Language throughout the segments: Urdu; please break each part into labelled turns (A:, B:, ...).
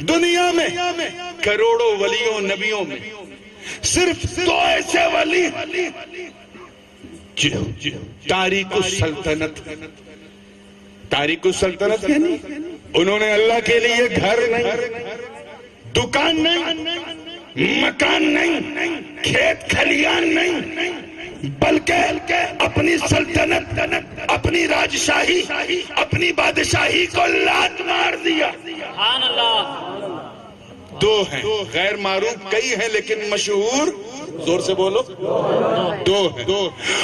A: دنیا میں کروڑوں ولیوں نبیوں میں صرف 2 ایسے ولی تاریک السلطنت. تاریک السلطنت یعنی انہوں نے اللہ کے لیے گھر نہیں، دکان نہیں، مکان نہیں، کھیت کھلیان نہیں، بلکہ اپنی سلطنت، اپنی راجشاہی، اپنی بادشاہی کو لات مار دیا.
B: سبحان اللہ.
A: 2 ہیں، غیر معروف کئی ہیں لیکن مشہور زور سے بولو 2 ہیں.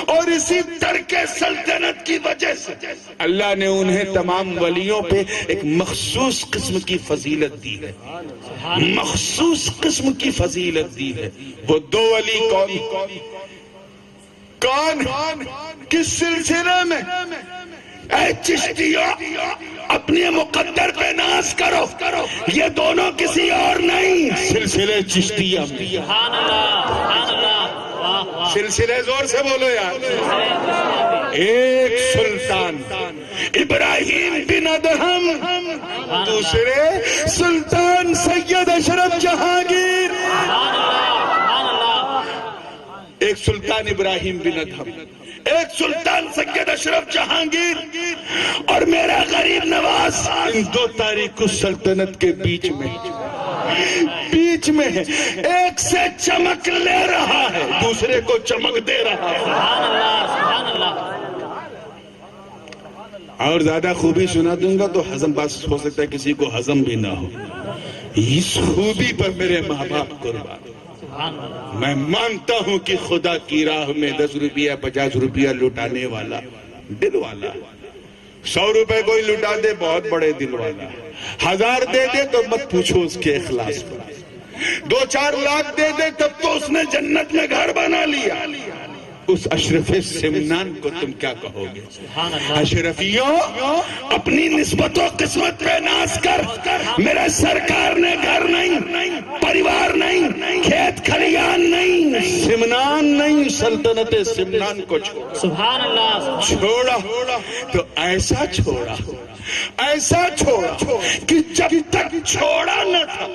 A: اور اسی ترک سلطنت کی وجہ سے اللہ نے انہیں تمام ولیوں پہ ایک مخصوص قسم کی فضیلت دی ہے، مخصوص قسم کی فضیلت دی ہے. وہ 2 ولی کون کس سلسلے میں؟ اے چشتیو اپنے مقدر پہ ناز کرو، یہ دونوں کسی اور نہیں، سلسلے چشتیہ میں.
B: سبحان اللہ. سبحان اللہ. واہ واہ.
A: سلسلے زور سے بولو یار. ایک سلطان ابراہیم بن ادہم، دوسرے سلطان سید اشرف جہانگیر. ایک سلطان ابراہیم بن ادہم، ایک سلطان سید اشرف جہانگیر، اور میرا غریب نواز ان 2 تاریک السلطنت کے بیچ میں ہے. ایک سے چمک لے رہا ہے، دوسرے کو چمک دے رہا ہے.
B: سبحان اللہ. سبحان اللہ.
A: اور زیادہ خوبی سنا دوں گا تو ہضم بات ہو سکتا ہے کسی کو ہضم بھی نہ ہو. اس خوبی پر میرے ماں باپ قربان. میں مانتا ہوں کہ خدا کی راہ میں 10 روپیہ 50 روپیہ لٹانے والا دل والا، 100 روپے کوئی لٹا دے بہت بڑے دل والا، 1000 دے دے تو مت پوچھو اس کے اخلاص پر، 2-4 لاکھ دے دے تب تو اس نے جنت میں گھر بنا لیا. اس اشرف سمنان کو تم کیا کہو گے؟ اشرفیوں اپنی نسبت و قسمت پہ ناز کر. میرے سرکار نے گھر نہیں، پریوار نہیں، کھیت کھلیان نہیں، سمنان نہیں، سلطنت سمنان کو چھوڑا.
B: سبحان اللہ.
A: چھوڑا تو ایسا چھوڑا کہ جب تک چھوڑا نہ تھا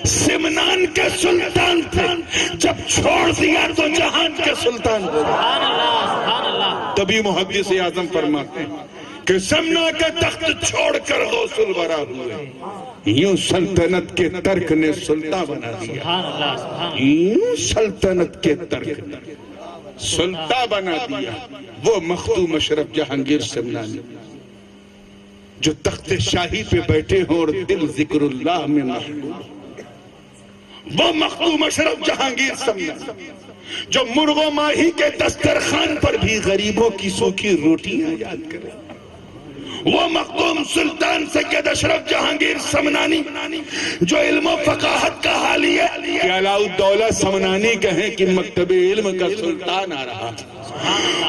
A: سمنان کے سلطان تھے، جب چھوڑ دیا تو جہان کے سلطان ہو گئے.
B: سبحان اللہ. سبحان اللہ.
A: تبھی محدث اعظم فرماتے ہیں کہ سمنا کے تخت چھوڑ کر غوث الورا ہوئے، یوں سلطنت کے ترک نے سلطان بنا دیا.
B: سبحان اللہ. سبحان اللہ.
A: یوں سلطنت کے ترک نے سلطان بنا دیا. وہ مخدوم اشرف جہانگیر سمنانی جو تخت شاہی پہ بیٹھے ہوں اور دل ذکر اللہ میں مشغول، وہ مخدوم اشرف جہانگیر سمنانی جو مرغ و ماہی کے دسترخوان پر بھی غریبوں کی سوکھی روٹیاں یاد کرے، وہ مخدوم سلطان سید اشرف جہانگیر سمنانی جو علم و فقاہت کا حالیہ کہ علاء الدولہ سمنانی کہیں کہ مکتب علم کا سلطان آ رہا.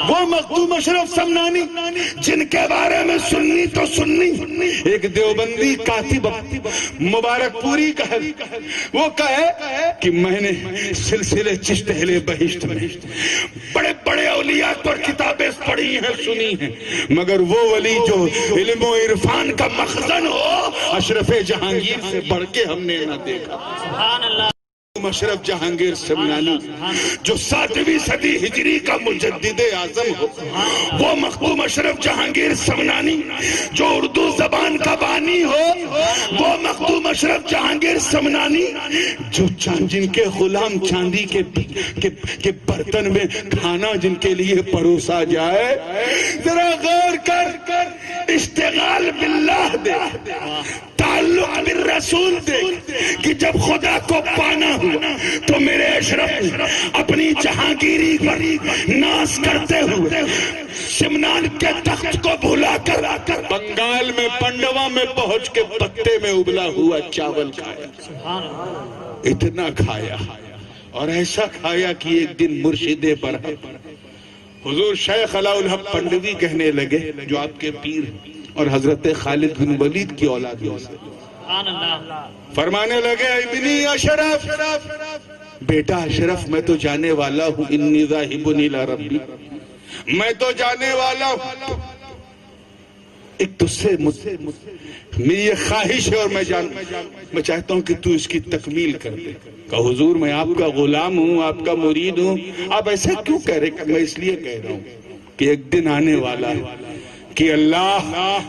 A: وہ مخدوم اشرف سمنانی جن کے بارے میں سنی تو سنی ایک دیوبندی کاتب مبارک پوری کہے، وہ کہے کہ میں نے سلسلے چشت اہل بہشت میں بڑے بڑے اولیاء پر کتابیں پڑھی ہیں سنی ہیں، مگر وہ ولی جو علم و عرفان کا مخزن ہو اشرف جہانگیر سے بڑھ کے ہم نے نہ دیکھا.
B: سبحان اللہ.
A: اشرف جہانگیر سمنانی جو 7ویں صدی ہجری کا مجدد اعظم ہو، وہ مخدوم اشرف جہانگیر سمنانی جو اردو زبان کا بانی ہو، وہ مخدوم اشرف جہانگیر سمنانی جو جن کے غلام چاندی کے برتن میں کھانا جن کے لیے پروسا جائے. ذرا غور کر، اشتغال باللہ دے، تعلق بالرسول دے کہ جب خدا کو پانا ہوا تو میرے اشرف اپنی جہانگیری پر ناز کرتے ہوئے سمنان کے تخت کو بھلا کر بنگال میں پنڈوا میں پہنچ کے پتے میں ابلا ہوا چاول کھایا. اتنا کھایا اور ایسا کھایا کہ ایک دن مرشد برحق حضور شیخ علاء الحق پنڈوی کہنے لگے جو آپ کے پیر اور حضرت خالد بن ولید کی اولاد میں سے، فرمانے لگے ابنی اشرف، بیٹا اشرف میں تو جانے والا ہوں، انی ذاہب الی ربی، میں تو جانے والا ہوں، ایک تجھ سے میری یہ خواہش ہے اور میں چاہتا ہوں کہ تو اس کی تکمیل کر دے. کہ حضور میں آپ کا غلام ہوں, آپ کا مرید ہوں. آپ ایسا کیوں کہہ رہے؟ کہ میں اس لیے کہہ رہا ہوں کہ ایک دن آنے والا ہے کہ اللہ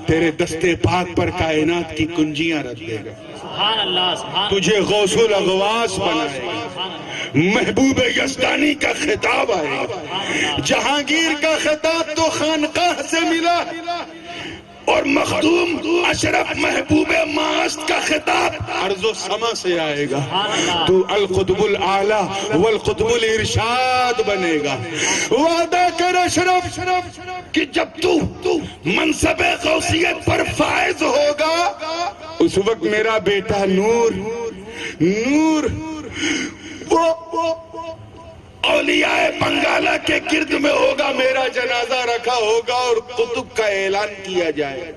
A: تیرے دستے پاک پر کائنات کی کنجیاں رکھ دے گا.
B: سبحان اللہ سبحان
A: تجھے غوث الاغواث بنائے گا. محبوب یزدانی کا خطاب آئے گا. جہانگیر کا خطاب تو خانقاہ سے ملا, اور مخدوم اشرف محبوب ماست کا خطاب ارض و سما سے آئے گا. تو القطب الاعلی والقطب الارشاد بنے گا. وعدہ کر اشرف کہ جب تو منصب غوثیت پر فائز ہوگا اس وقت میرا بیٹا نور وہ اولیاء بنگالہ کے گرد میں ہوگا, میرا جنازہ رکھا ہوگا اور قطب کا اعلان کیا جائے.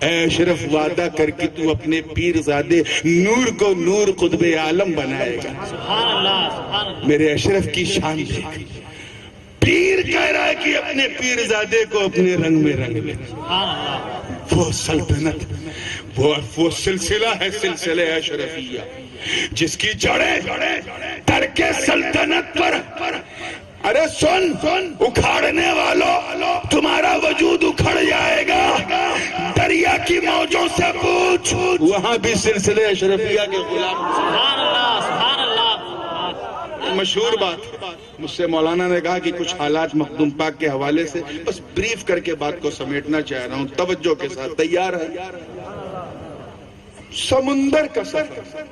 A: اے اشرف وعدہ کر کے تو اپنے پیر زادے نور کو نور قطب عالم بنائے گا.
B: سبحان اللہ سبحان اللہ.
A: میرے اشرف کی شان دیکھ, پیر کہہ رہا ہے کہ اپنے پیر زادے کو اپنے رنگ میں رنگ لے.
B: سبحان اللہ.
A: وہ سلطنت, وہ سلسلہ ہے سلسلہ اشرفیہ جس کی جڑیں ترک سلطنت پر. ارے سن اکھاڑنے والوں, تمہارا وجود اکھڑ جائے گا. دریا کی موجوں سے پوچھ, وہاں بھی سلسلہ اشرفیہ کے غلام.
B: سبحان اللہ سبحان اللہ.
A: مشہور بات مجھ سے مولانا نے کہا کہ کچھ حالات مخدوم پاک کے حوالے سے بس بریف کر کے بات کو سمیٹنا چاہ رہا ہوں. توجہ کے ساتھ تیار ہے؟ سمندر کا سفر,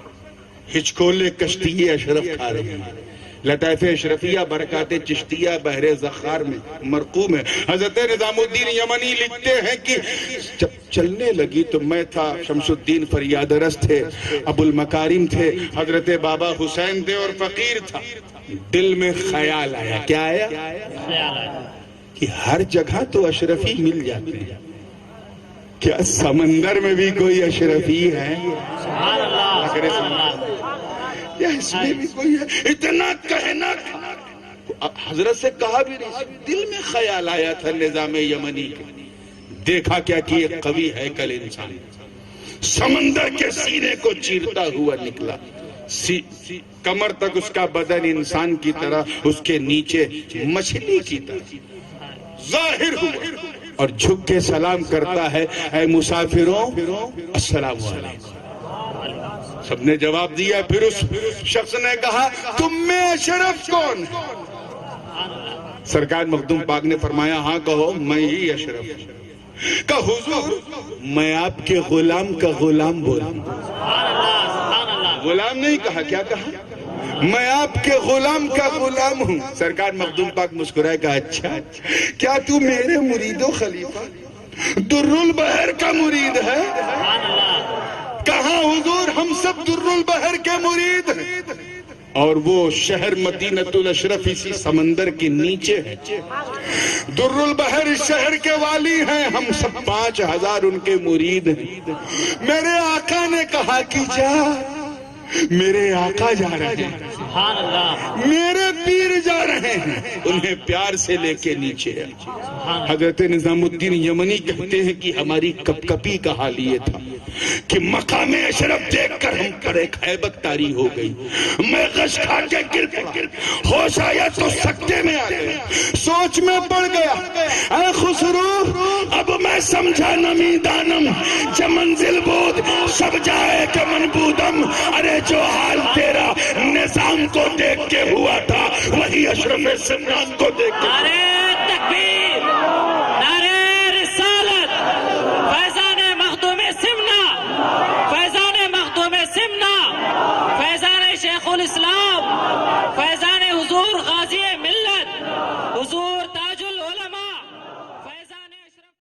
A: ہچکولے کشتی اشرف کھا رہے ہیں. لطائف اشرفیہ برکات چشتیہ بحر زخار میں مرقوم ہے. حضرت نظام الدین یمنی لکھتے ہیں کہ جب چلنے لگی تو میں تھا, شمس الدین فریاد رس تھے, ابو المکارم تھے, حضرت بابا حسین تھے اور فقیر تھا. دل میں خیال آیا. کیا آیا؟
B: خیال آیا
A: کہ ہر جگہ تو اشرفی مل جاتے ہیں, کیا سمندر میں بھی کوئی اشرفی ہے؟
B: سبحان اللہ سبحان اللہ.
A: یا اس میں بھی کوئی ہے؟ اتنا کہنا حضرت سے کہا بھی نہیں, دل میں خیال آیا تھا نظام یمنی کے. دیکھا کیا کہ ایک قوی ہیکل انسان سمندر کے سینے کو چیرتا ہوا نکلا. کمر تک اس کا بدن انسان کی طرح, اس کے نیچے مچھلی کی طرح ظاہر ہوا, اور جھک کے سلام کرتا ہے, اے مسافروں السلام علیکم. سب نے جواب دیا. پھر اس شخص نے کہا تم میں اشرف کون؟ سرکار مخدوم پاک نے فرمایا ہاں کہو, میں ہی اشرف ہوں. کہ حضور میں آپ کے غلام کا غلام بولا. غلام نہیں کہا, کیا کہا؟ میں آپ کے غلام کا غلام ہوں. سرکار مخدوم پاک مسکرائے, کہا اچھا کیا تو میرے مرید و خلیفہ در البحر کا مرید ہے؟ کہاں حضور ہم سب در البحر کے مرید ہیں, اور وہ شہر مدینۃ الاشرف اسی سمندر کے نیچے ہے. در البحر اس شہر کے والی ہیں, ہم سب 5000 ان کے مرید ہیں. میرے آقا نے کہا کہ جا, میرے آقا جا رہے ہیں,
B: سبحان اللہ.
A: میرے پیر جا رہے ہیں, انہیں پیار سے لے کے نیچے ہے. حضرت نظام الدین یمنی کہتے ہیں کہ ہماری کپ کپی کا حال یہ تھا کہ مقام اشرف دیکھ کر ہم پر ایک ہیبت طاری ہو گئی. میں غش کھا کے گر ہوش آیا تو سکتے میں آ گیا, سوچ میں پڑ گیا. اے خسرو اب میں سمجھا نمی دانم جب منزل بود سب جائے کہ من بودم. ارے جو حال تیرا نظام کو دیکھ کے ہوا تھا وہی اشرف سمنان کو دیکھ کے.
B: نعرہ تکبیر, نعرہ